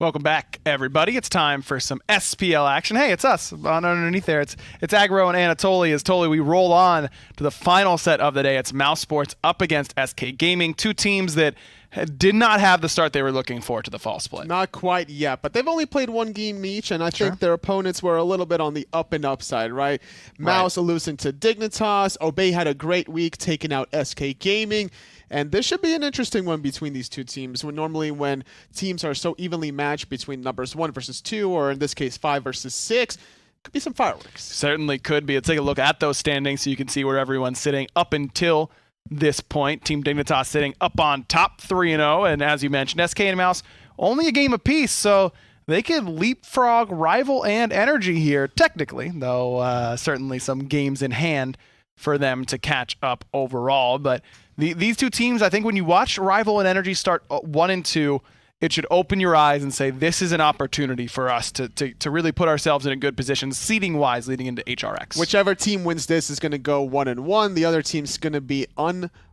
Welcome back, everybody. It's time for some SPL action. Hey, it's us. Underneath there, it's Aggro and Anatoly. As Toly, we roll on to the final set of the day. It's mousesports up against SK Gaming, two teams that did not have the start they were looking for to the fall split. Not quite yet, but they've only played one game each, and I think their opponents were a little bit on the up and up side, right? Mouse losing to Dignitas. Obey had a great week taking out SK Gaming. And this should be an interesting one between these two teams. Normally when teams are so evenly matched between numbers 1 versus 2, or in this case 5 versus 6, could be some fireworks. Certainly could be. Let's take a look at those standings so you can see where everyone's sitting up until this point. Team Dignitas sitting up on top 3-0, and as you mentioned, SK and Mouse only a game apiece, so they could leapfrog Rival and Energy here, technically, though certainly some games in hand for them to catch up overall. But these two teams, I think when you watch Rival and Energy start 1 and 2, it should open your eyes and say, this is an opportunity for us to really put ourselves in a good position, seeding-wise, leading into HRX. Whichever team wins this is going to go 1-1. The other team's going to be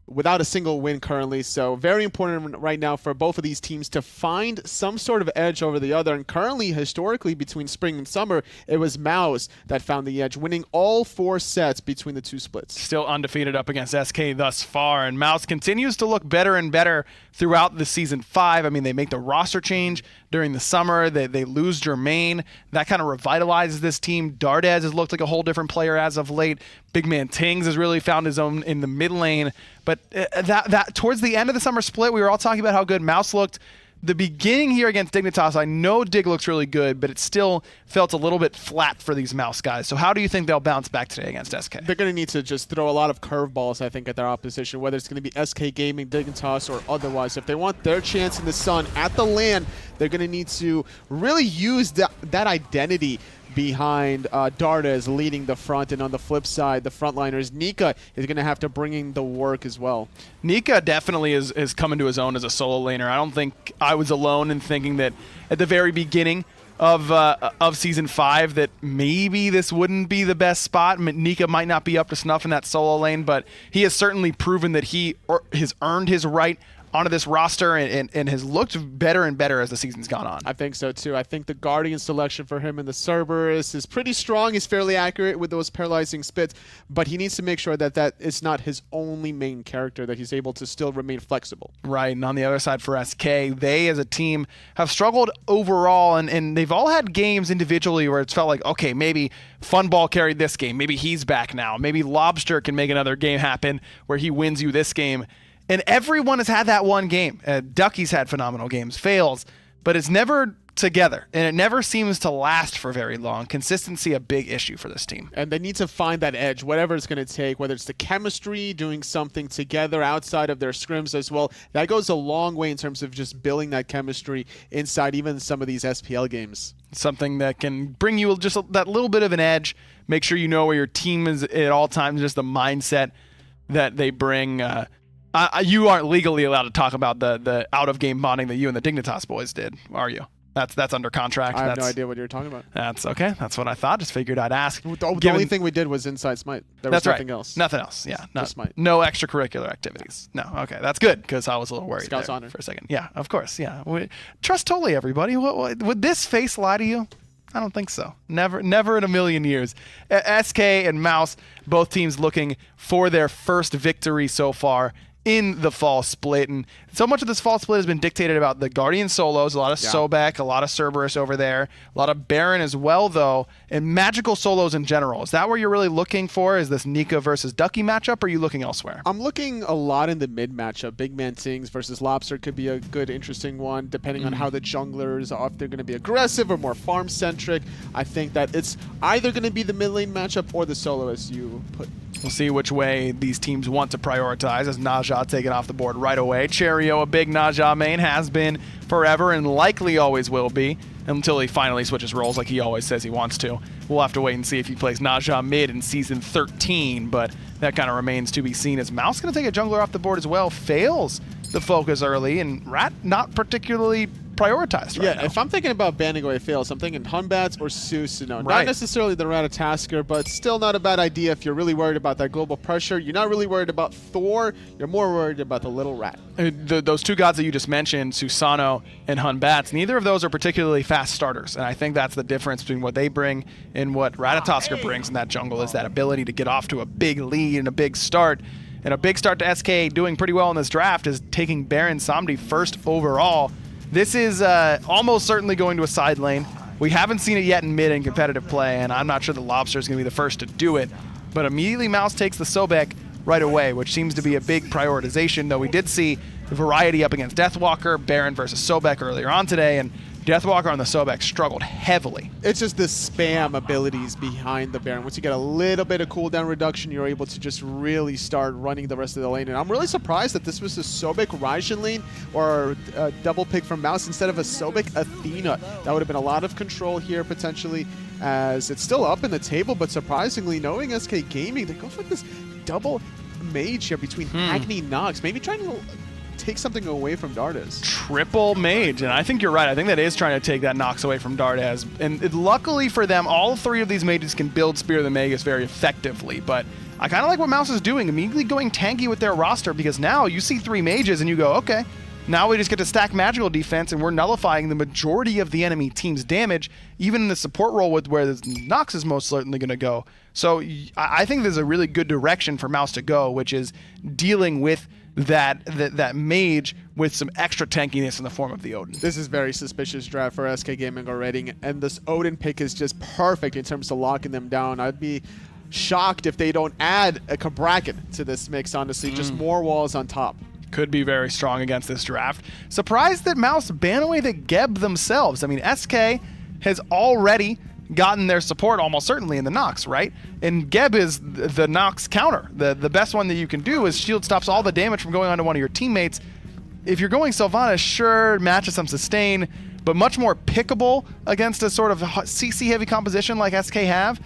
without a single win currently, so very important right now for both of these teams to find some sort of edge over the other. And currently, historically, between spring and summer, it was Mouse that found the edge, winning all 4 sets between the two splits. Still undefeated up against SK thus far, and Mouse continues to look better and better throughout the Season 5. I mean, they make the roster change during the summer. They lose Jermaine. That kind of revitalizes this team. Dardez has looked like a whole different player as of late. BigManTingz has really found his own in the mid lane. But that towards the end of the summer split, we were all talking about how good Mouse looked. The beginning here against Dignitas, I know Dig looks really good, but it still felt a little bit flat for these Mouse guys. So how do you think they'll bounce back today against SK? They're going to need to just throw a lot of curveballs, I think, at their opposition, whether it's going to be SK Gaming, Dignitas, or otherwise. If they want their chance in the sun at the LAN, they're going to need to really use that identity behind Dardez leading the front, and on the flip side, the frontliners, Nika is going to have to bring in the work as well. Nika definitely is coming to his own as a solo laner. I don't think I was alone in thinking that at the very beginning of Season 5 that maybe this wouldn't be the best spot. Nika might not be up to snuff in that solo lane, but he has certainly proven that he has earned his right onto this roster and has looked better and better as the season's gone on. I think so too. I think the Guardian selection for him in the Cerberus is pretty strong. He's fairly accurate with those paralyzing spits, but he needs to make sure that is not his only main character, that he's able to still remain flexible. Right, and on the other side for SK, they as a team have struggled overall, and they've all had games individually where it's felt like, okay, maybe Funballer carried this game, maybe he's back now, maybe Lawbster can make another game happen where he wins you this game. And everyone has had that one game. Ducky's had phenomenal games, Faeles, but it's never together, and it never seems to last for very long. Consistency, a big issue for this team. And they need to find that edge, whatever it's going to take, whether it's the chemistry, doing something together outside of their scrims as well. That goes a long way in terms of just building that chemistry inside even some of these SPL games. Something that can bring you just that little bit of an edge, make sure you know where your team is at all times, just the mindset that they bring. You aren't legally allowed to talk about the out-of-game bonding that you and the Dignitas boys did, are you? That's under contract. I have no idea what you're talking about. That's okay. That's what I thought. Just figured I'd ask. The only thing we did was inside Smite. There was nothing else. Nothing else. Yeah. Just Smite. No extracurricular activities. No. Okay. That's good, because I was a little worried Scout's there honor for a second. Yeah. Of course. Yeah. Trust totally, everybody. Would this face lie to you? I don't think so. Never in a million years. SK and Mouse, both teams looking for their first victory so far in the fall split, and so much of this fall split has been dictated about the Guardian solos, a lot of Sobek, a lot of Cerberus over there, a lot of Baron as well, though, and magical solos in general. Is that where you're really looking for? Is this Nika versus Ducky matchup, or are you looking elsewhere? I'm looking a lot in the mid matchup. BigManTingz versus Lawbster could be a good, interesting one, depending on how the junglers, if they're going to be aggressive or more farm-centric. I think that it's either going to be the mid lane matchup or the solo, as you put. We'll see which way these teams want to prioritize, as Naja taken off the board right away. Cherryo, a big Naja main, has been forever and likely always will be until he finally switches roles like he always says he wants to. We'll have to wait and see if he plays Naja mid in Season 13, but that kind of remains to be seen. As Mouse going to take a jungler off the board as well. Fails the focus early, and Rat not particularly prioritized right now. If I'm thinking about banning away Faeles, I'm thinking Batz or Susanoo. Right. Not necessarily the Ratatasker, but still not a bad idea if you're really worried about that global pressure. You're not really worried about Thor. You're more worried about the little rat. Those two gods that you just mentioned, Susanoo and Batz, neither of those are particularly fast starters. And I think that's the difference between what they bring and what Ratatasker brings in that jungle, is that ability to get off to a big lead and a big start. And a big start to SK doing pretty well in this draft is taking Baron Samedi first overall. This is almost certainly going to a side lane. We haven't seen it yet in mid and competitive play, and I'm not sure the Lawbster is going to be the first to do it. But immediately Mouse takes the Sobek right away, which seems to be a big prioritization, though we did see variety up against Deathwalker, Baron versus Sobek earlier on today, and Deathwalker on the Sobek struggled heavily. It's just the spam abilities behind the Baron. Once you get a little bit of cooldown reduction, you're able to just really start running the rest of the lane. And I'm really surprised that this was a Sobek Raijin lane or a double pick from Mouse instead of a Sobek Athena. That would have been a lot of control here potentially, as it's still up in the table, but surprisingly, knowing SK Gaming, they go for this double mage here between Agni and Nox, maybe trying to take something away from Dardez. Triple mage, and I think you're right. I think that is trying to take that Nox away from Dardez. And luckily for them, all three of these mages can build Spear of the Magus very effectively. But I kind of like what Mouse is doing, immediately going tanky with their roster, because now you see three mages and you go, okay, now we just get to stack magical defense and we're nullifying the majority of the enemy team's damage, even in the support role with where Nox is most certainly going to go. So I think there's a really good direction for Mouse to go, which is dealing with that mage with some extra tankiness in the form of the Odin. This is very suspicious draft for SK Gaming already, and this Odin pick is just perfect in terms of locking them down. I'd be shocked if they don't add a Kabrakan to this mix, honestly. Just more walls on top. Could be very strong against this draft. Surprised that Mouse ban away the Geb themselves. I mean, SK has already gotten their support almost certainly in the Nox, right? And Geb is the Nox counter. The best one that you can do is shield stops all the damage from going onto one of your teammates. If you're going Sylvanus, sure, matches some sustain, but much more pickable against a sort of CC heavy composition like SK have.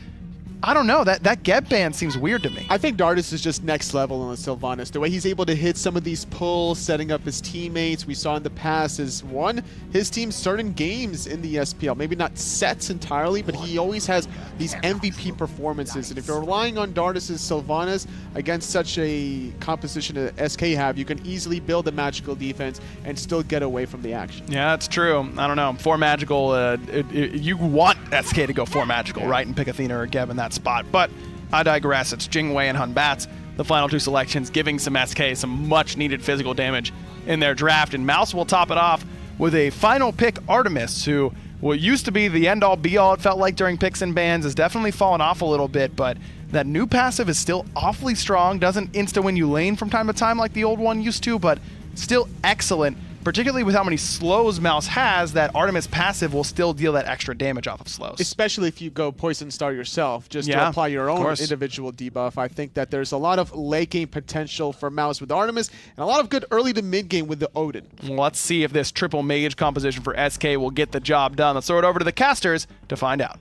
I don't know, that Geb ban seems weird to me. I think Dardez is just next level on the Sylvanus. The way he's able to hit some of these pulls, setting up his teammates, we saw in the past, is won his team certain games in the SPL. Maybe not sets entirely, but he always has these MVP performances. And if you're relying on Dardez's Sylvanus against such a composition that SK have, you can easily build a magical defense and still get away from the action. Yeah, that's true. I don't know. 4 magical, you want SK to go 4 magical, right? And pick Athena or Geb in that spot. But I digress. It's Jing and Batz, the final 2 selections, giving some SK some much needed physical damage in their draft. And Mouse will top it off with a final pick, Artemis, who what used to be the end-all be-all, it felt like, during picks and bans, has definitely fallen off a little bit, but that new passive is still awfully strong. Doesn't insta-win you lane from time to time like the old one used to, but still excellent. Particularly with how many slows Mouse has, that Artemis passive will still deal that extra damage off of slows. Especially if you go Poison Star yourself, just to apply your own individual debuff. I think that there's a lot of late game potential for Mouse with Artemis, and a lot of good early to mid game with the Odin. Let's see if this triple mage composition for SK will get the job done. Let's throw it over to the casters to find out.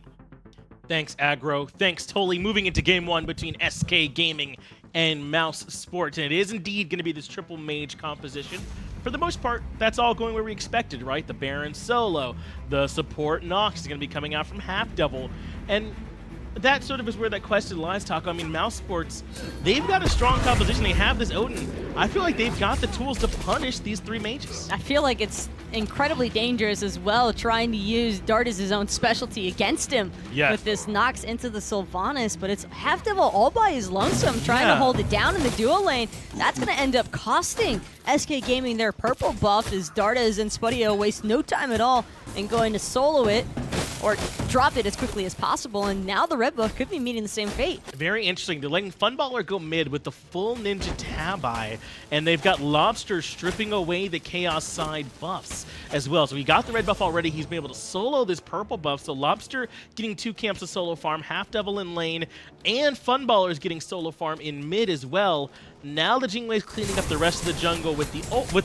Thanks, Aggro. Thanks, Tolly. Moving into game 1 between SK Gaming and mousesports, and it is indeed going to be this triple mage composition. For the most part, that's all going where we expected, right? The Baron solo, the support Nox is going to be coming out from HalfDevil, and that sort of is where that question lies, Taco. I mean, mousesports, they've got a strong composition. They have this Odin. I feel like they've got the tools to punish these 3 mages. I feel like it's incredibly dangerous as well, trying to use Dardez's own specialty against him with this Nox into the Sylvanus, but it's HalfDevil all by his lonesome trying to hold it down in the dual lane. That's going to end up costing SK Gaming their purple buff, as Dardez and Spudio waste no time at all in going to solo it or drop it as quickly as possible, and now the red buff could be meeting the same fate. Very interesting. They're letting Funballer go mid with the full Ninja Tabi, and they've got Lawbster stripping away the Chaos side buffs as well. So he got the red buff already. He's been able to solo this purple buff. So Lawbster getting 2 camps of solo farm, HalfDevil in lane, and Funballer is getting solo farm in mid as well. Now the Jingwei's cleaning up the rest of the jungle with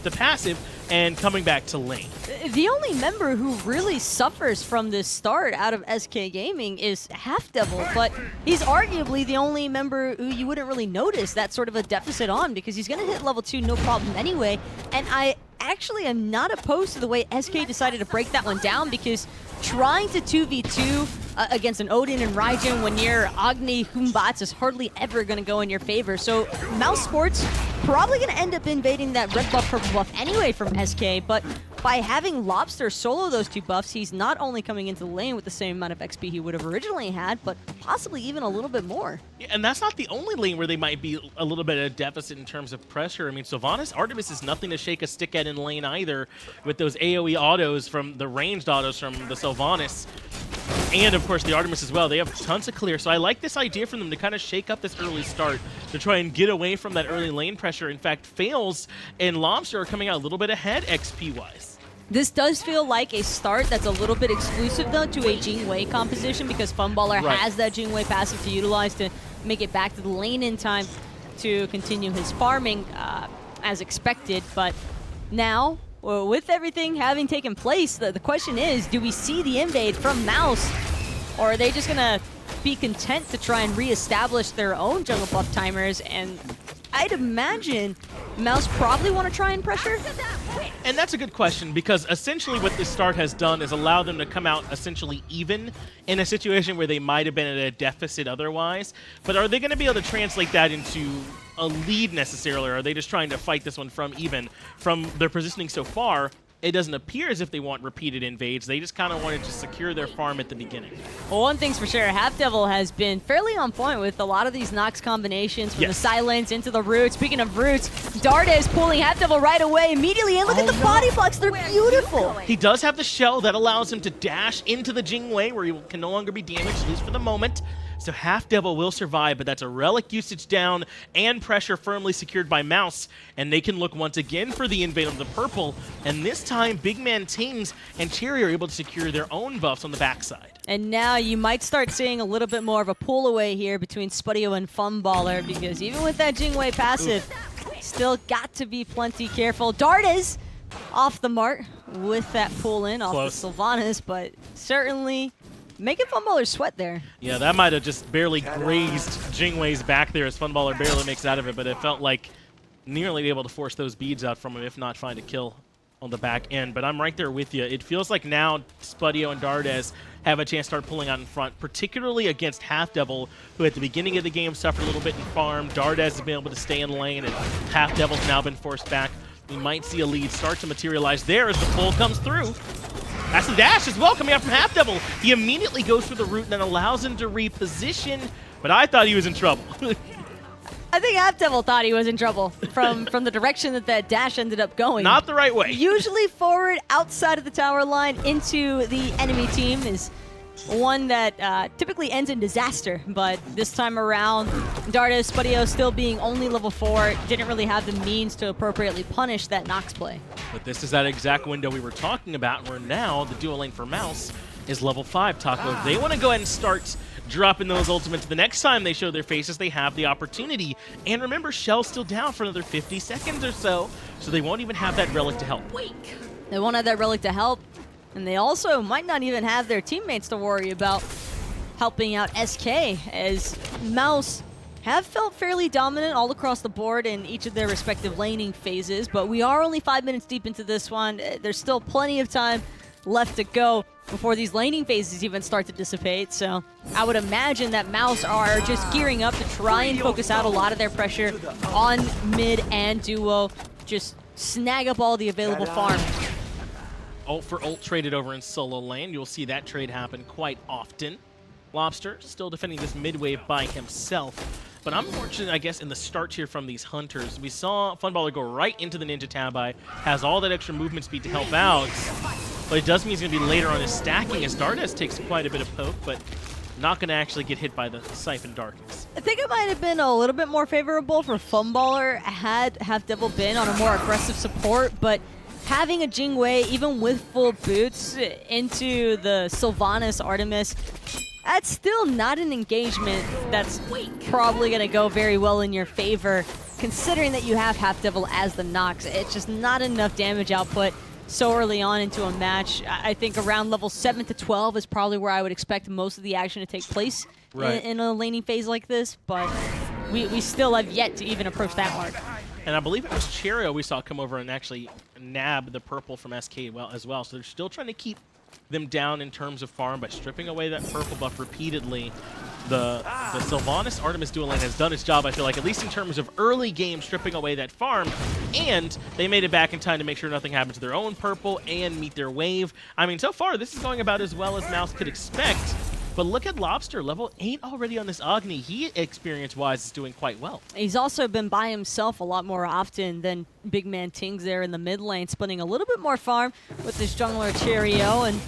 the passive and coming back to lane. The only member who really suffers from this start out of SK Gaming is HalfDevil, but he's arguably the only member who you wouldn't really notice that sort of a deficit on, because he's going to hit level 2 no problem anyway. And I actually am not opposed to the way SK decided to break that one down, because trying to 2v2 against an Odin and Raijin when you're Agni, Batz is hardly ever going to go in your favor. So mousesports probably going to end up invading that red buff, purple buff anyway from SK, but by having Lawbster solo those 2 buffs, he's not only coming into the lane with the same amount of XP he would have originally had, but possibly even a little bit more. Yeah, and that's not the only lane where they might be a little bit of a deficit in terms of pressure. I mean, Sylvanus, Artemis is nothing to shake a stick at in lane either, with those AoE autos from the ranged autos from the Sylvanus. And, of course, the Artemis as well. They have tons of clear. So I like this idea from them to kind of shake up this early start to try and get away from that early lane pressure. In fact, Faeles and Lawbster are coming out a little bit ahead XP-wise. This does feel like a start that's a little bit exclusive, though, to a Jing composition, because Funballer has that Jing passive to utilize to make it back to the lane in time to continue his farming as expected. But now, well, with everything having taken place, the question is, do we see the invade from Mouse, or are they just going to be content to try and reestablish their own jungle buff timers? And I'd imagine Mouse probably want to try and pressure. And that's a good question, because essentially what this start has done is allow them to come out essentially even in a situation where they might have been at a deficit otherwise. But are they going to be able to translate that into a lead necessarily, or are they just trying to fight this one from even? From their positioning so far, it doesn't appear as if they want repeated invades. They just kind of wanted to secure their farm at the beginning. Well, one thing's for sure, HalfDevil has been fairly on point with a lot of these Nox combinations, from the silence into the roots. Speaking of roots, Dardez pulling HalfDevil right away immediately, and look at the body blocks, they're beautiful. He does have the shell that allows him to dash into the Jing where he can no longer be damaged, at least for the moment. So HalfDevil will survive, but that's a relic usage down and pressure firmly secured by Mouse, and they can look once again for the invade of the purple, and this time BigManTingz and Cherryo are able to secure their own buffs on the backside. And now you might start seeing a little bit more of a pull away here between Spudio and Funballer, because even with that Jing passive, still got to be plenty careful. Dardez off the mark with that pull in off the Sylvanus, but certainly making Funballer sweat there. Yeah, that might have just barely grazed Jingwei's back there as Funballer barely makes out of it, but it felt like nearly able to force those beads out from him, if not find a kill on the back end. But I'm right there with you. It feels like now Spudio and Dardez have a chance to start pulling out in front, particularly against HalfDevil, who at the beginning of the game suffered a little bit in farm. Dardez has been able to stay in lane, and HalfDevil's now been forced back. We might see a lead start to materialize there as the pull comes through. That's the dash as well coming out from HalfDevil. He immediately goes for the root and then allows him to reposition, but I thought he was in trouble. I think HalfDevil thought he was in trouble from the direction that dash ended up going. Not the right way. Usually forward outside of the tower line into the enemy team is one that typically ends in disaster, but this time around, Dardez, Spudio still being only level 4, didn't really have the means to appropriately punish that Nox play. But this is that exact window we were talking about, where now the dual lane for Mouse is level 5 Taco. They want to go ahead and start dropping those ultimates. The next time they show their faces, they have the opportunity. And remember, Shell's still down for another 50 seconds or so they won't even have that relic to help. They won't have that relic to help, and they also might not even have their teammates to worry about helping out SK, as Mouse have felt fairly dominant all across the board in each of their respective laning phases, but we are only 5 minutes deep into this one. There's still plenty of time left to go before these laning phases even start to dissipate, so I would imagine that Mouse are just gearing up to try and focus out a lot of their pressure on mid and duo, just snag up all the available farm. Ult for ult traded over in solo lane. You'll see that trade happen quite often. Lawbster still defending this mid wave by himself. But I'm fortunate, I guess, in the start here from these hunters. We saw Funballer go right into the Ninja Tabi, has all that extra movement speed to help out. But it does mean he's going to be later on his stacking, as Dardez takes quite a bit of poke, but not going to actually get hit by the Siphon Darkness. I think it might have been a little bit more favorable for Funballer had HalfDevil been on a more aggressive support, but having a Jing even with full boots into the Sylvanus Artemis, that's still not an engagement that's probably going to go very well in your favor, considering that you have HalfDevil as the Nox. It's just not enough damage output so early on into a match. I think around level 7 to 12 is probably where I would expect most of the action to take place in a laning phase like this, but we still have yet to even approach that mark. And I believe it was Cherryo we saw come over and actually nab the purple from SK as well. So they're still trying to keep them down in terms of farm by stripping away that purple buff repeatedly. The Sylvanus Artemis dual lane has done its job, I feel like, at least in terms of early game, stripping away that farm, and they made it back in time to make sure nothing happened to their own purple and meet their wave. I mean, so far, this is going about as well as Mouse could expect, but look at Lawbster, level 8 already on this Agni. He, experience-wise, is doing quite well. He's also been by himself a lot more often than BigManTingz there in the mid lane, splitting a little bit more farm with this jungler Cherryo, and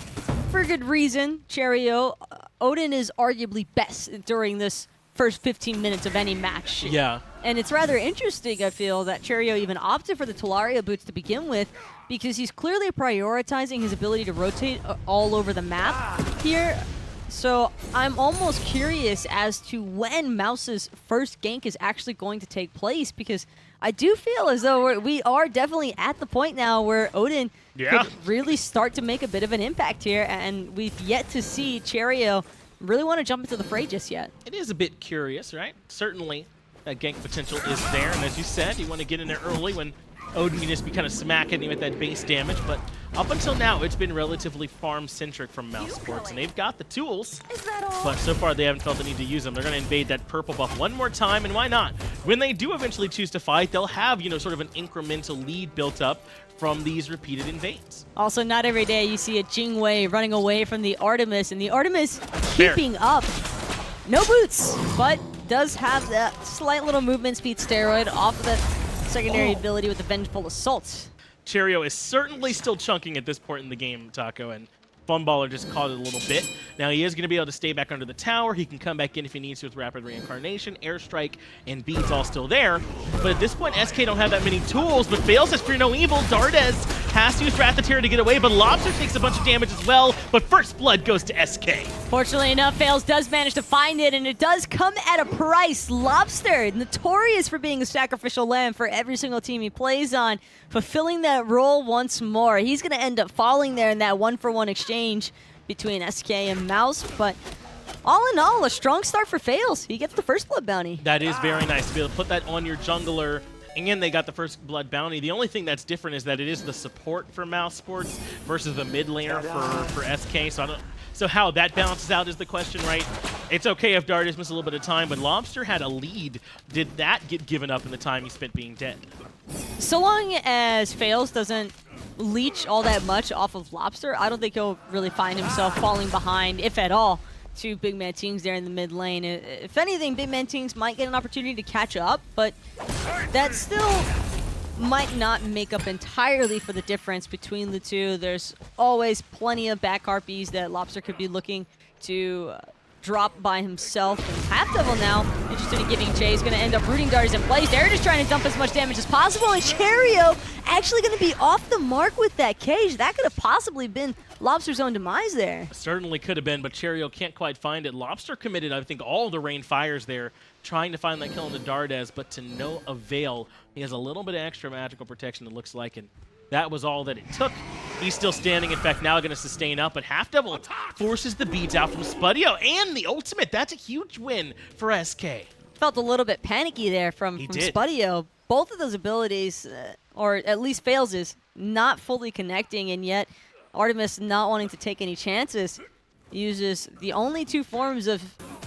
for good reason. Cherryo, Odin is arguably best during this first 15 minutes of any match. Yeah. And it's rather interesting, I feel, that Cherryo even opted for the Talaria boots to begin with, because he's clearly prioritizing his ability to rotate all over the map here. So I'm almost curious as to when Mouse's first gank is actually going to take place, because I do feel as though we are definitely at the point now where Odin could really start to make a bit of an impact here, and we've yet to see Cherryo really want to jump into the fray just yet. It is a bit curious, right? Certainly that gank potential is there, and as you said, you want to get in there early when Odin can just be kind of smacking him with that base damage, but up until now, it's been relatively farm-centric from mousesports, and they've got the tools, but so far they haven't felt the need to use them. They're going to invade that purple buff one more time, and why not? When they do eventually choose to fight, they'll have, you know, sort of an incremental lead built up from these repeated invades. Also, not every day you see a Jing running away from the Artemis, and the Artemis keeping up. No boots, but does have that slight little movement speed steroid off of that secondary ability with the Vengeful Assault. Cherryo is certainly still chunking at this point in the game, Taco, and Funballer just caught it a little bit. Now he is going to be able to stay back under the tower. He can come back in if he needs to with Rapid Reincarnation, Airstrike, and Beads all still there. But at this point, SK don't have that many tools, but Faeles has Fear No Evil. Dardez has to use Wrath of Terror to get away, but Lawbster takes a bunch of damage as well, but first blood goes to SK. Fortunately enough, Faeles does manage to find it, and it does come at a price. Lawbster, notorious for being a sacrificial lamb for every single team he plays on, fulfilling that role once more. He's going to end up falling there in that 1-for-1 exchange between SK and Mouse, but all in all, a strong start for Faeles. He gets the first blood bounty. That is very nice to be able to put that on your jungler. And they got the first blood bounty. The only thing that's different is that it is the support for mousesports versus the mid laner for SK. So how that balances out is the question, right? It's okay if Dardez missed a little bit of time, but Lawbster had a lead. Did that get given up in the time he spent being dead? So long as Faeles doesn't leech all that much off of Lawbster, I don't think he'll really find himself falling behind, if at all, to BigManTingz there in the mid lane. If anything, BigManTingz might get an opportunity to catch up, but that still might not make up entirely for the difference between the two. There's always plenty of back harpies that Lawbster could be looking to drop by himself. And HalfDevil now interested in giving chase, going to end up rooting Dardez in place. They're just trying to dump as much damage as possible, and Cherryo actually going to be off the mark with that cage. That could have possibly been Lawbster's own demise there. Certainly could have been, but Cherryo can't quite find it. Lawbster committed, I think, all the rain fires there, trying to find that kill on the Dardez, but to no avail. He has a little bit of extra magical protection, it looks like, and that was all that it took. He's still standing, in fact, now going to sustain up, but HalfDevil forces the beads out from Spudio, and the ultimate. That's a huge win for SK. Felt a little bit panicky there from Spudio. Both of those abilities, or at least Faeles, not fully connecting, and yet Artemis not wanting to take any chances. Uses the only two forms of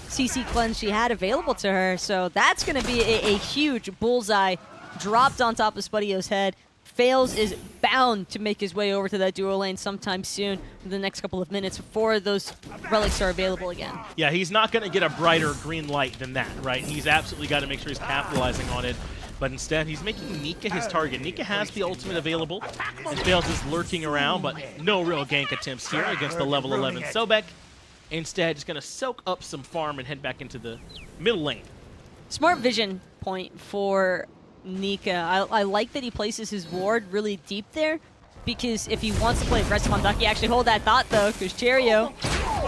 CC cleanse she had available to her, so that's going to be a huge bullseye dropped on top of Spudio's head. Faeles is bound to make his way over to that dual lane sometime soon in the next couple of minutes before those relics are available again. Yeah, he's not going to get a brighter green light than that, right? He's absolutely got to make sure he's capitalizing on it. But instead, he's making Nika his target. Nika has the ultimate available, and Faeles is lurking around, but no real gank attempts here against the level 11 Sobek. Instead, just going to soak up some farm and head back into the middle lane. Smart vision point for Nika. I like that he places his ward really deep there, because if he wants to play aggressive on Ducky, actually hold that thought though, because Cherryo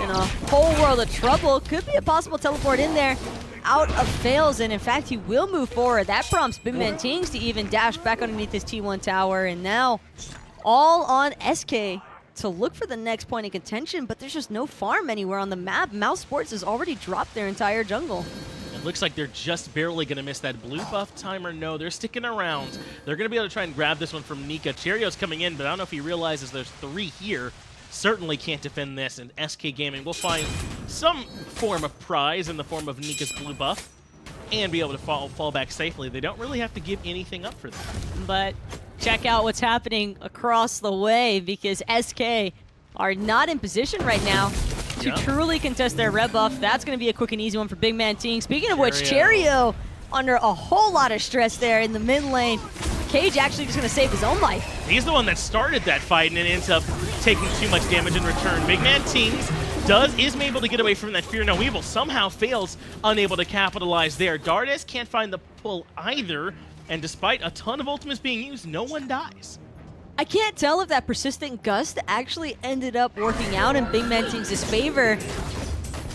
in a whole world of trouble. Could be a possible teleport in there out of Faeles, and in fact he will move forward. That prompts BigManTingz to even dash back underneath his T1 tower, and now all on SK to look for the next point of contention, but there's just no farm anywhere on the map. mousesports has already dropped their entire jungle. It looks like they're just barely going to miss that blue buff timer. No, they're sticking around. They're going to be able to try and grab this one from Nika. Cherryo's coming in, but I don't know if he realizes there's 3 here. Certainly can't defend this, and SK Gaming will find some form of prize in the form of Nika's blue buff and be able to fall back safely. They don't really have to give anything up for that. But check out what's happening across the way, because SK are not in position right now to truly contest their red buff. That's going to be a quick and easy one for BigManTingz. Speaking of which, Cherryo under a whole lot of stress there in the mid lane. Cage actually just going to save his own life. He's the one that started that fight and it ends up taking too much damage in return. BigManTingz is able to get away from that Fear No Evil. Somehow fails, unable to capitalize there. Dardez can't find the pull either, and despite a ton of ultimates being used, no one dies. I can't tell if that persistent gust actually ended up working out in BigManTingz' favor.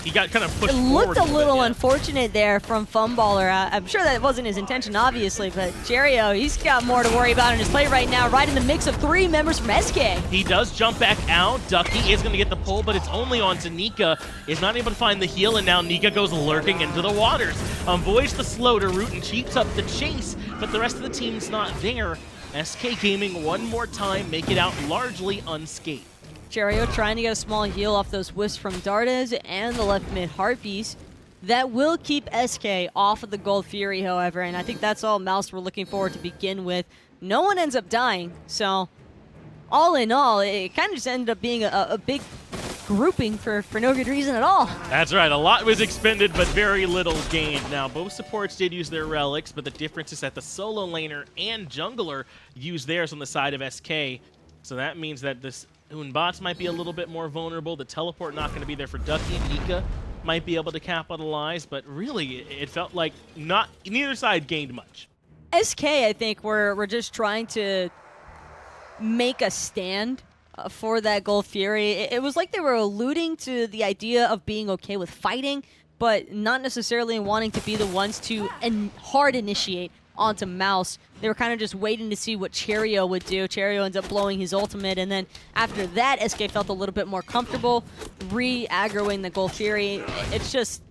He got kind of pushed forward. It looked a little unfortunate there from Funballer. I'm sure that wasn't his intention, obviously, but Cherryo, he's got more to worry about in his play right now, right in the mix of 3 members from SK. He does jump back out. Ducky is going to get the pull, but it's only onto Nika. Is not able to find the heal, and now Nika goes lurking into the waters. Avoids the slow to root and cheats up the chase, but the rest of the team's not there. SK Gaming one more time make it out largely unscathed. Cherryo trying to get a small heal off those wisps from Dardez and the left mid Harpies. That will keep SK off of the Gold Fury, however, and I think that's all Mouse were looking forward to begin with. No one ends up dying, so all in all, it kind of just ended up being a big grouping for no good reason at all. That's right, a lot was expended, but very little gained. Now, both supports did use their relics, but the difference is that the solo laner and jungler used theirs on the side of SK, so that means that this Batz might be a little bit more vulnerable. The teleport not going to be there for Ducky. Nika might be able to capitalize, but really, it felt like neither side gained much. SK, I think, we're just trying to make a stand for that Gold Fury. It was like they were alluding to the idea of being okay with fighting, but not necessarily wanting to be the ones to hard initiate onto Mouse. They were kind of just waiting to see what Cherryo would do. Cherryo ends up blowing his ultimate, and then after that, SK felt a little bit more comfortable re-aggroing the Gold Fury. It's just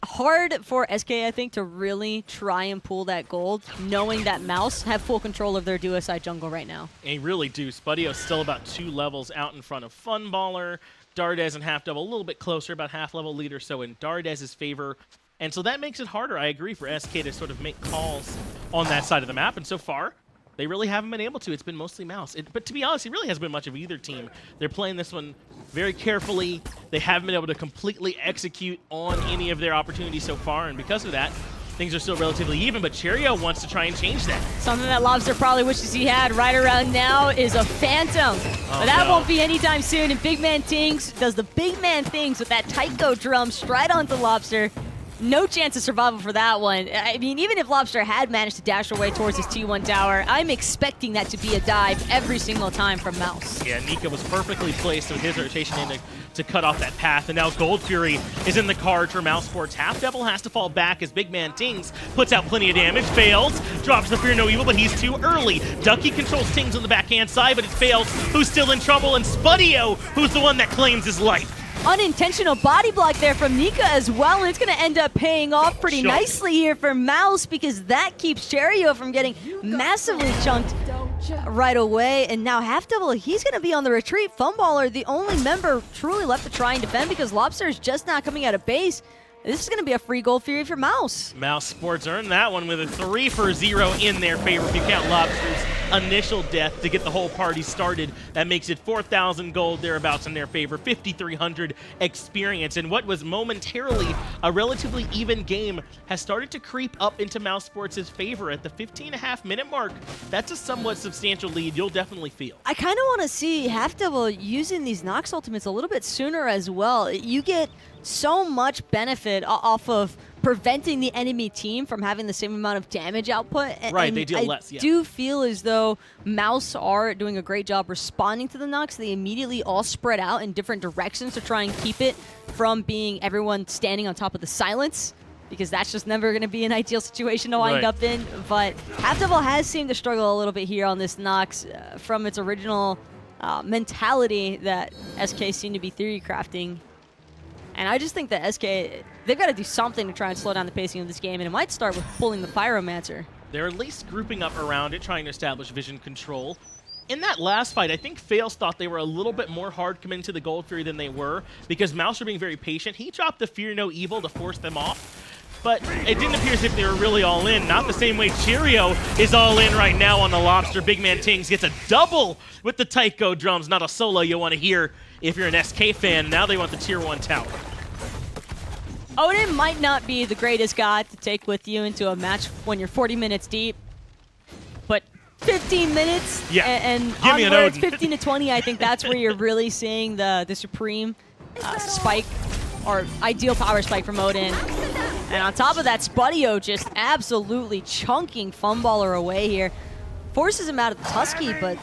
hard for SK, I think, to really try and pull that gold, knowing that Mouse have full control of their duo-side jungle right now. They really do. Spudio's still about 2 levels out in front of Funballer. Dardez and HalfDevil a little bit closer, about half-level lead or so in Dardez's favor. And so that makes it harder, I agree, for SK to sort of make calls on that side of the map. And so far, they really haven't been able to. It's been mostly Mouse. But to be honest, it really hasn't been much of either team. They're playing this one very carefully. They haven't been able to completely execute on any of their opportunities so far. And because of that, things are still relatively even. But Cherryo wants to try and change that. Something that Lawbster probably wishes he had right around now is a Phantom. But that won't be anytime soon. And BigManTingz does the BigManTingz with that Taiko drum straight onto Lawbster. No chance of survival for that one. I mean, even if Lawbster had managed to dash away towards his T1 tower, I'm expecting that to be a dive every single time from Mouse. Yeah, Nika was perfectly placed with his rotation in to cut off that path, and now Gold Fury is in the cards for mousesports. HalfDevil has to fall back as BigManTingz puts out plenty of damage, fails, drops the Fear No Evil, but he's too early. Ducky controls Tings on the backhand side, but it fails. Who's still in trouble? And Spudio, who's the one that claims his life. Unintentional body block there from Nika as well, and it's going to end up paying off pretty nicely here for Mouse, because that keeps Cherryo from getting massively chunked right away. And now HalfDevil, he's going to be on the retreat. Funballer, the only member truly left to try and defend, because Lawbster is just not coming out of base. This is going to be a free Gold Fury for Mouse. mousesports earned that one with a 3-for-0 in their favor if you count Lawbster's initial death to get the whole party started. That makes it 4,000 gold thereabouts in their favor, 5,300 experience. And what was momentarily a relatively even game has started to creep up into mousesports' favor at the 15.5-minute mark. That's a somewhat substantial lead you'll definitely feel. I kind of want to see HalfDevil using these Nox ultimates a little bit sooner as well. You get so much benefit off of preventing the enemy team from having the same amount of damage output. Right, they deal less, yeah. I do feel as though Mouse are doing a great job responding to the Nox. They immediately all spread out in different directions to try and keep it from being everyone standing on top of the silence, because that's just never going to be an ideal situation to wind up in. But HalfDevil has seemed to struggle a little bit here on this Nox from its original mentality that SK seemed to be theory crafting. And I just think that SK, they've got to do something to try and slow down the pacing of this game, and it might start with pulling the Pyromancer. They're at least grouping up around it, trying to establish vision control. In that last fight, I think Faeles thought they were a little bit more hard committing to the Gold Fury than they were, because Mouse were being very patient. He dropped the Fear No Evil to force them off, but it didn't appear as if they were really all in. Not the same way Cherryo is all in right now on the Lawbster. BigManTingz gets a double with the Taiko drums. Not a solo you want to hear if you're an SK fan. Now they want the Tier 1 tower. Odin might not be the greatest guy to take with you into a match when you're 40 minutes deep, but 15 minutes and Give me an onwards, Odin. 15 to 20, I think that's where you're really seeing the supreme spike or ideal power spike from Odin. And on top of that, Spudio just absolutely chunking Funballer away here. Forces him out of the Tusky, but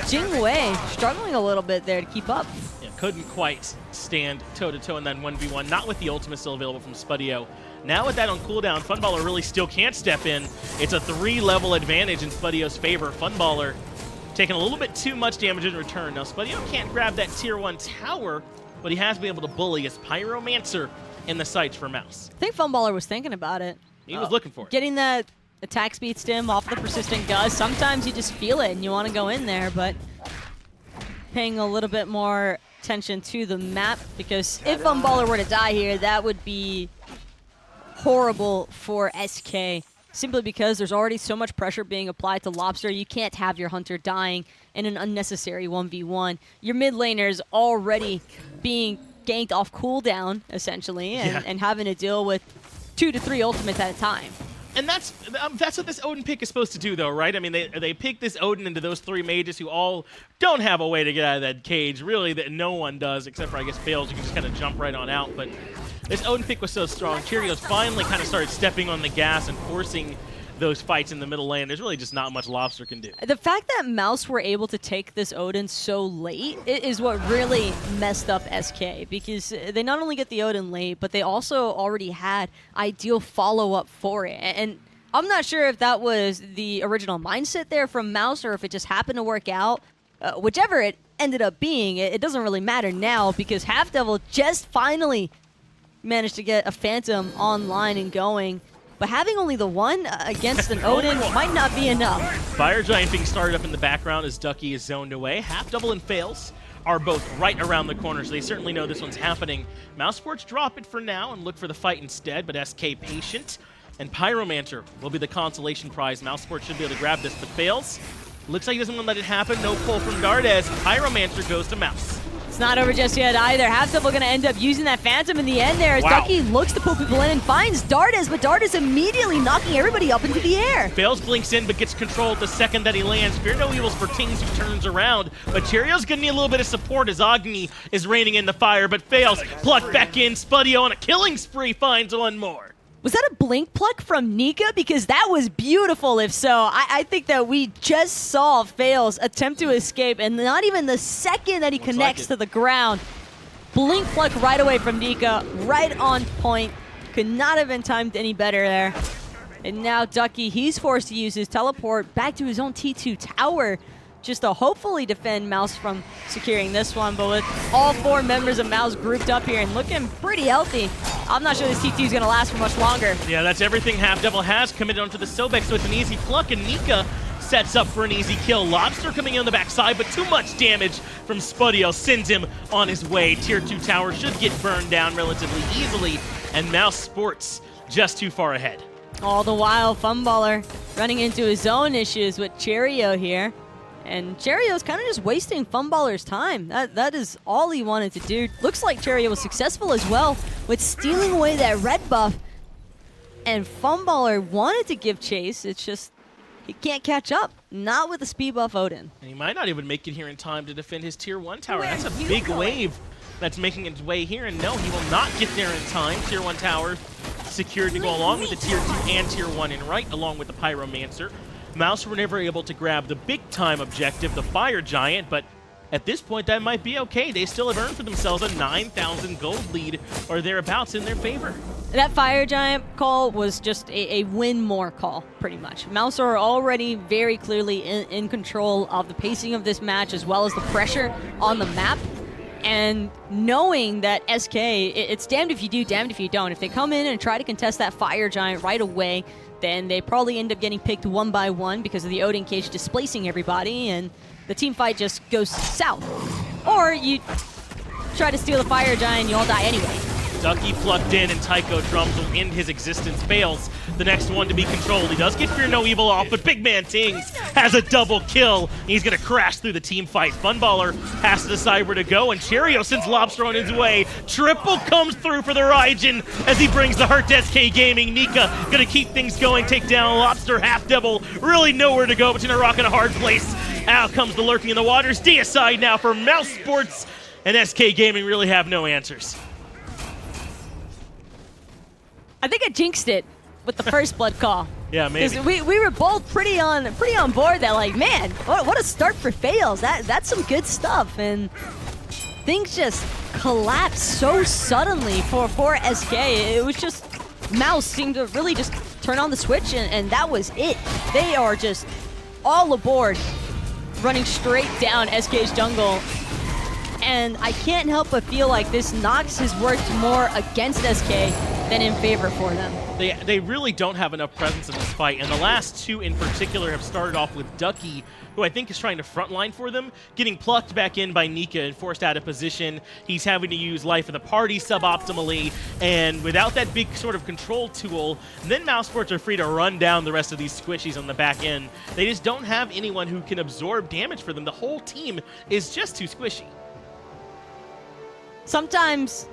Jing struggling a little bit there to keep up. Yeah, couldn't quite stand toe-to-toe in that 1v1, not with the ultimate still available from Spudio. Now with that on cooldown, Funballer really still can't step in. It's a 3-level advantage in Spudio's favor. Funballer taking a little bit too much damage in return. Now Spudio can't grab that Tier 1 tower, but he has been able to bully his Pyromancer in the sights for Mouse. I think Funballer was thinking about it. He was looking for it. Getting that attack speed stim off the persistent gust. Sometimes you just feel it and you want to go in there, but paying a little bit more attention to the map, because if Funballer were to die here, that would be horrible for SK. Simply because there's already so much pressure being applied to Lawbster. You can't have your Hunter dying in an unnecessary 1v1. Your mid laner is already being ganked off cooldown, essentially, and having to deal with 2 to 3 ultimates at a time. And that's what this Odin pick is supposed to do, though, right? I mean, they pick this Odin into those 3 mages who all don't have a way to get out of that cage. Really, that no one does, except for, I guess, Faeles. You can just kind of jump right on out. But this Odin pick was so strong. Cherryo's finally kind of started stepping on the gas and forcing those fights in the middle lane. There's really just not much Lawbster can do. The fact that Mouse were able to take this Odin so late is what really messed up SK, because they not only get the Odin late, but they also already had ideal follow-up for it. And I'm not sure if that was the original mindset there from Mouse or if it just happened to work out. Whichever it ended up being, it doesn't really matter now, because HalfDevil just finally managed to get a Phantom online and going. But having only the one against an Odin might not be enough. Fire Giant being started up in the background as Ducky is zoned away. HalfDevil and Faeles are both right around the corner, so they certainly know this one's happening. mousesports drop it for now and look for the fight instead, but SK patient. And Pyromancer will be the consolation prize. mousesports should be able to grab this, but Faeles looks like he doesn't want to let it happen. No pull from Dardez. Pyromancer goes to Mouse. It's not over just yet either. HalfDevil going to end up using that Phantom in the end there as Ducky looks to pull people in and finds Dardez, but Dardez immediately knocking everybody up into the air. Faeles blinks in but gets controlled the second that he lands. Fear No Evils for Tings, who turns around, but Cherryo's going to need a little bit of support as Agni is raining in the fire, but Faeles plucked back in. Spudio on a killing spree finds one more. Was that a blink pluck from Nika? Because that was beautiful, if so. I think that we just saw Faeles attempt to escape, and not even the second that he connects to the ground. Blink pluck right away from Nika, right on point. Could not have been timed any better there. And now Ducky, he's forced to use his teleport back to his own T2 tower, just to hopefully defend Mouse from securing this one. But with all 4 members of Mouse grouped up here and looking pretty healthy, I'm not sure this T2 is going to last for much longer. Yeah, that's everything HalfDevil has committed onto the Sobek, so it's an easy pluck, and Nika sets up for an easy kill. Lawbster coming in on the backside, but too much damage from Spudio sends him on his way. Tier 2 tower should get burned down relatively easily, and mousesports just too far ahead. All the while, Funballer running into his own issues with Cherryo here. And Cherryo's kind of just wasting Funballer's time. That is all he wanted to do. Looks like Cherryo was successful as well with stealing away that red buff. And Funballer wanted to give chase. It's just he can't catch up. Not with the speed buff Odin. And he might not even make it here in time to defend his Tier 1 tower. That's a big wave that's making its way here. And no, he will not get there in time. Tier 1 tower secured to go along with the Tier 2 and Tier 1 in right, along with the Pyromancer. Mouse were never able to grab the big-time objective, the Fire Giant, but at this point, that might be okay. They still have earned for themselves a 9,000 gold lead or thereabouts in their favor. That Fire Giant call was just a win more call, pretty much. Mouse are already very clearly in control of the pacing of this match, as well as the pressure on the map. And knowing that SK, it's damned if you do, damned if you don't. If they come in and try to contest that Fire Giant right away, then they probably end up getting picked one by one because of the Odin cage displacing everybody, and the team fight just goes south. Or you try to steal the Fire Giant and you all die anyway. Ducky plucked in, and Tycho Drums will end his existence. Fails the next one to be controlled. He does get Fear No Evil off, but BigManTingz has a double kill. He's going to crash through the team fight. Funballer has to decide where to go, and Cherryo sends Lawbster on his way. Triple comes through for the Raijin as he brings the hurt to SK Gaming. Nika going to keep things going, take down Lawbster. HalfDevil really nowhere to go between a rock and a hard place. Out comes the Lurking in the Waters. Deicide now for mousesports, and SK Gaming really have no answers. I think I jinxed it with the first blood call. Yeah, maybe. Because we were both pretty on board that, like, man, what a start for Faeles. That's some good stuff. And things just collapsed so suddenly for SK. It was just Mouse seemed to really just turn on the switch, and that was it. They are just all aboard, running straight down SK's jungle. And I can't help but feel like this Nox has worked more against SK than in favor for them. They really don't have enough presence in this fight, and the last two in particular have started off with Ducky, who I think is trying to frontline for them, getting plucked back in by Nika and forced out of position. He's having to use Life of the Party suboptimally, and without that big sort of control tool, then mousesports are free to run down the rest of these squishies on the back end. They just don't have anyone who can absorb damage for them. The whole team is just too squishy. Sometimes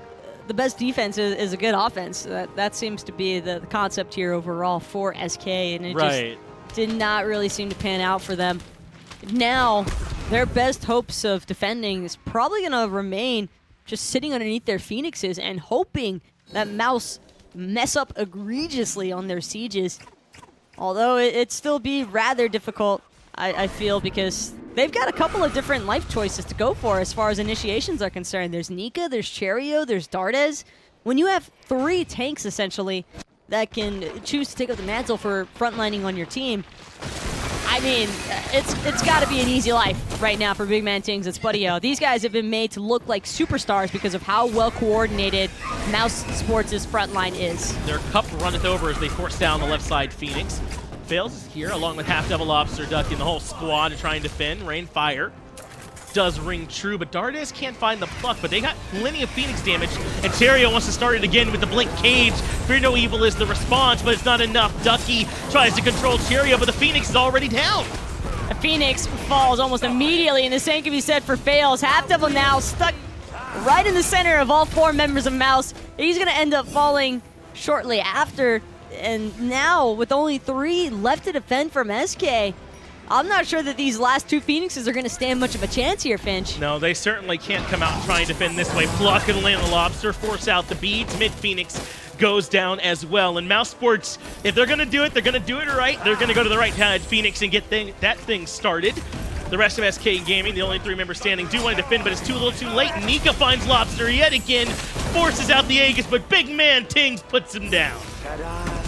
the best defense is a good offense. That seems to be the concept here overall for SK, and it just did not really seem to pan out for them. Now, their best hopes of defending is probably going to remain just sitting underneath their Phoenixes and hoping that Mouse mess up egregiously on their sieges. Although it'd still be rather difficult, I feel, because they've got a couple of different life choices to go for as far as initiations are concerned. There's Nika, there's Cherryo, there's Dardez. When you have 3 tanks, essentially, that can choose to take up the mantle for frontlining on your team, I mean, it's got to be an easy life right now for BigManTingz and Spudio. These guys have been made to look like superstars because of how well coordinated mousesports' frontline is. Their cup runneth over as they force down the left side Phoenix. Faeles is here, along with HalfDevil, Lawbster, Ducky, and the whole squad to try and defend. Rain Fire does ring true, but Dardez can't find the pluck, but they got plenty of Phoenix damage, and Cherryo wants to start it again with the Blink Cage. Fear No Evil is the response, but it's not enough. Ducky tries to control Cherryo, but the Phoenix is already down. The Phoenix falls almost immediately, and the same can be said for Faeles. HalfDevil now stuck right in the center of all 4 members of Mouse. He's going to end up falling shortly after, and now with only 3 left to defend from SK, I'm not sure that these last 2 Phoenixes are going to stand much of a chance here, Finch. No, they certainly can't come out and try and defend this way. Pluck and land the Lawbster, force out the beads. Mid-Phoenix goes down as well. And mousesports, if they're going to do it, they're going to do it right. They're going to go to the right side Phoenix and get that thing started. The rest of SK Gaming, the only 3 members standing, do want to defend, but it's too little too late. Nika finds Lawbster yet again, forces out the Aegis, but BigManTingz puts him down.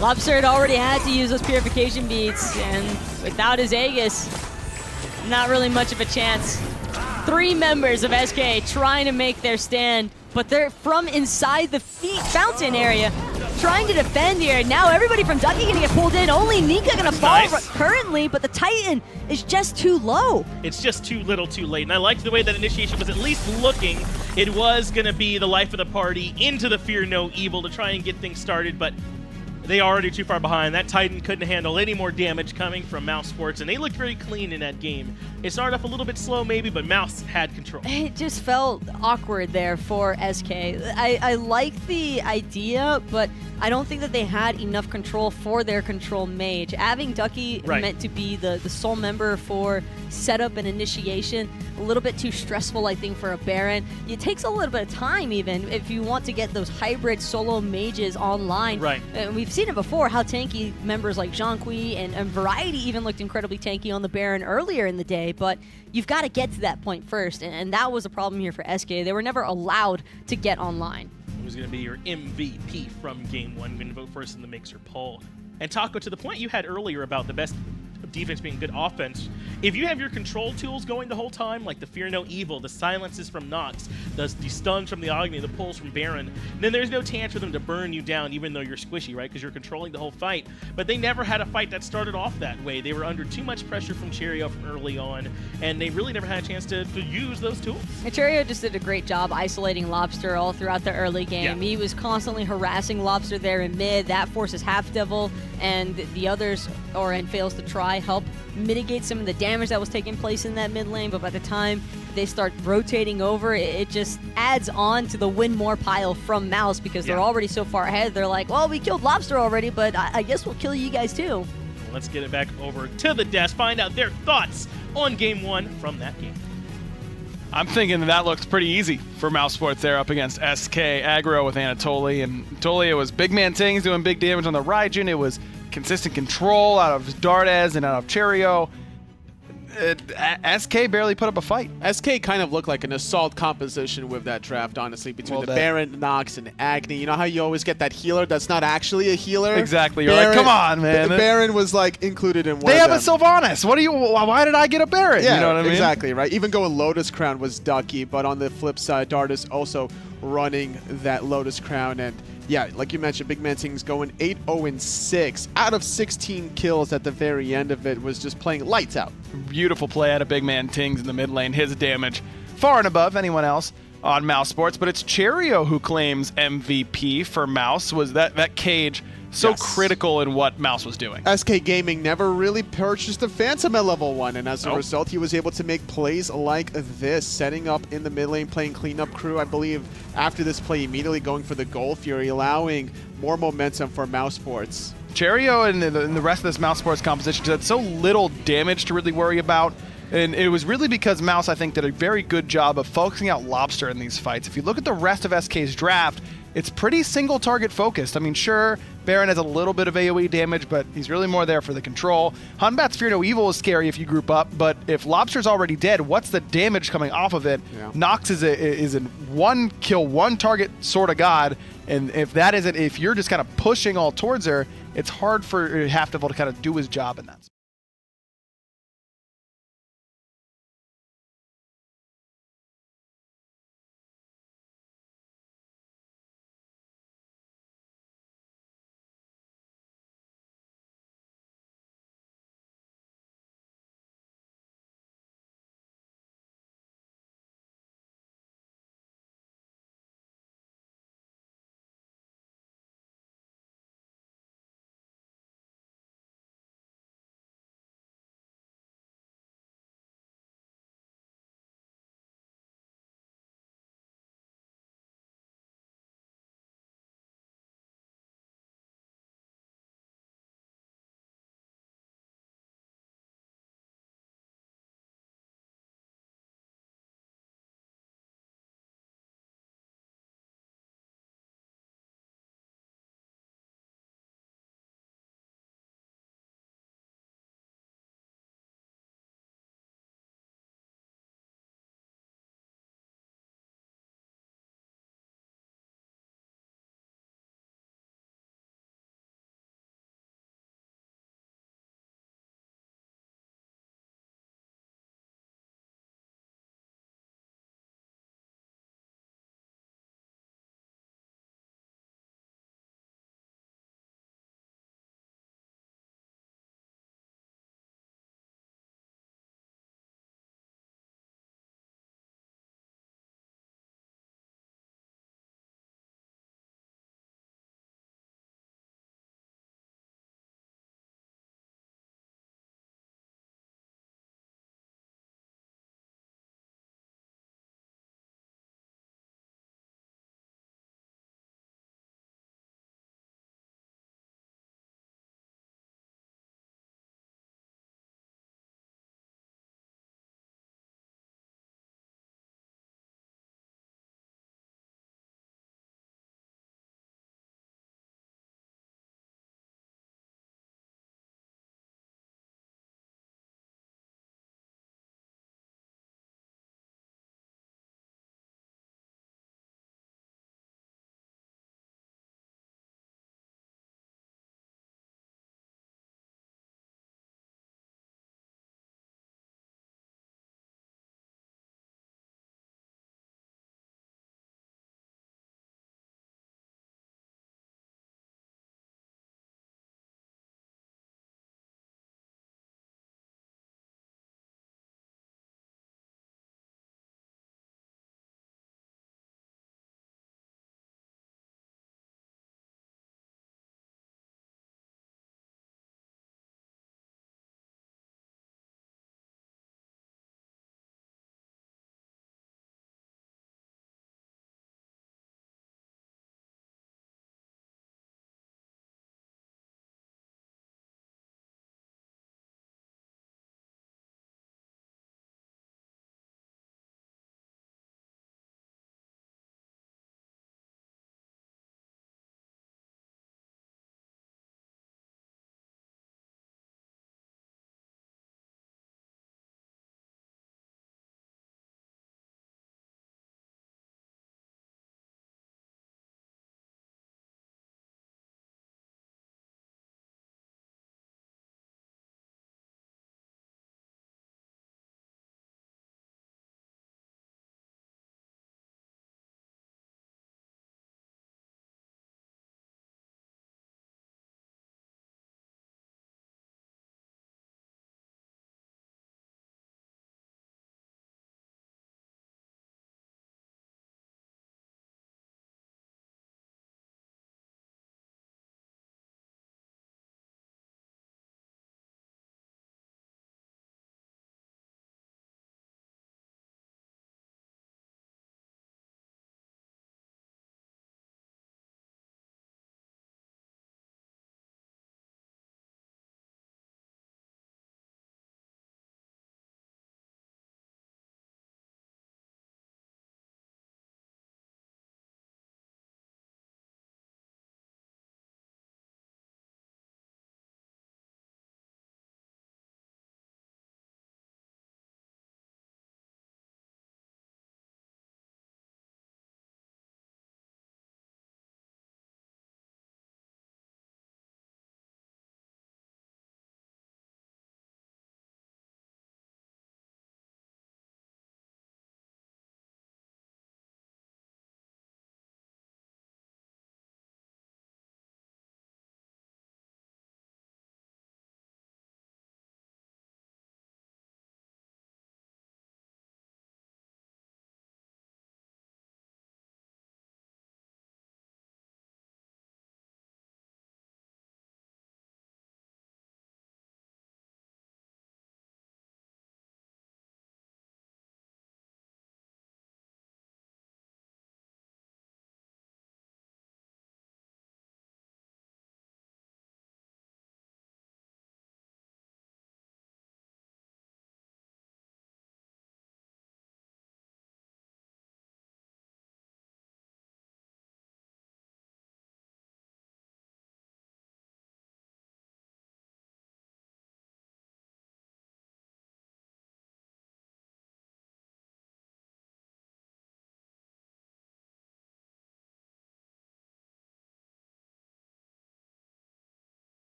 Lawbster had already had to use those purification beads, and without his Aegis, not really much of a chance. 3 members of SK trying to make their stand, but they're from inside the fountain area, trying to defend here. Now everybody from Ducky gonna get pulled in. Only Nika gonna fall currently, but the Titan is just too low. It's just too little too late, and I liked the way that initiation was at least looking. It was gonna be the life of the party into the Fear No Evil to try and get things started, but they are already too far behind. That Titan couldn't handle any more damage coming from mousesports, and they looked very clean in that game. It started off a little bit slow maybe, but Mouse had control. It just felt awkward there for SK. I like the idea, but I don't think that they had enough control for their control mage. Having Ducky meant to be the sole member for setup and initiation, a little bit too stressful, I think, for a Baron. It takes a little bit of time, even, if you want to get those hybrid solo mages online. And we've seen it before, how tanky members like Zhongqi and Variety even looked incredibly tanky on the Baron earlier in the day, but you've got to get to that point first, and that was a problem here for SK. They were never allowed to get online. Who's going to be your MVP from Game 1? I'm going to vote first in the Mixer poll. And Taco, to the point you had earlier about the best good defense being good offense, if you have your control tools going the whole time, like the Fear No Evil, the silences from Nox, the stuns from the Agni, the pulls from Baron, then there's no chance for them to burn you down even though you're squishy, right? Because you're controlling the whole fight. But they never had a fight that started off that way. They were under too much pressure from Cherryo from early on, and they really never had a chance to use those tools. And Cherryo just did a great job isolating Lawbster all throughout the early game. He was constantly harassing Lawbster there in mid. That forces HalfDevil and the others, and Faeles to try, help mitigate some of the damage that was taking place in that mid lane. But by the time they start rotating over, it just adds on to the win more pile from Mouse, because they're already so far ahead. They're like, well, we killed Lawbster already, but I guess we'll kill you guys too. Let's get it back over to the desk, find out their thoughts on game 1 from that game. I'm thinking that looks pretty easy for mousesports there up against SK aggro with Anatoly. And Anatoly, it was BigManTingz doing big damage on the Raijin. It was consistent control out of Dardez and out of Cherryo. SK barely put up a fight. SK kind of looked like an assault composition with that draft, honestly, between the Baron, Nox, and Agni. You know how you always get that healer that's not actually a healer? Exactly. You're like, come on, man. Baron was like included in one They of have them. a Sylvanus. Why did I get a Baron? Yeah, you know what I mean? Exactly, right? Even going Lotus Crown was ducky, but on the flip side, Dardez also running that Lotus Crown. And yeah, like you mentioned, BigManTingz going 8-0-6 out of 16 kills at the very end of it, was just playing lights out. Beautiful play out of BigManTingz in the mid lane. His damage far and above anyone else on mousesports, but it's Cherryo who claims MVP for Mouse. Was that cage so critical in what Mouse was doing? SK Gaming never really purchased the Phantom at level 1, and as a result, he was able to make plays like this, setting up in the mid lane, playing cleanup crew, I believe, after this play, immediately going for the Gold Fury, allowing more momentum for mousesports. Cherryo and the rest of this mousesports composition had so little damage to really worry about. And it was really because Mouse, I think, did a very good job of focusing out Lawbster in these fights. If you look at the rest of SK's draft, it's pretty single target focused. I mean, sure, Baron has a little bit of AoE damage, but he's really more there for the control. Hunbat's Fear No Evil is scary if you group up, but if Lawbster's already dead, what's the damage coming off of it? Yeah. Nox is a one kill, one target sort of god, and if you're just kind of pushing all towards her, it's hard for HalfDevil to kind of do his job in that.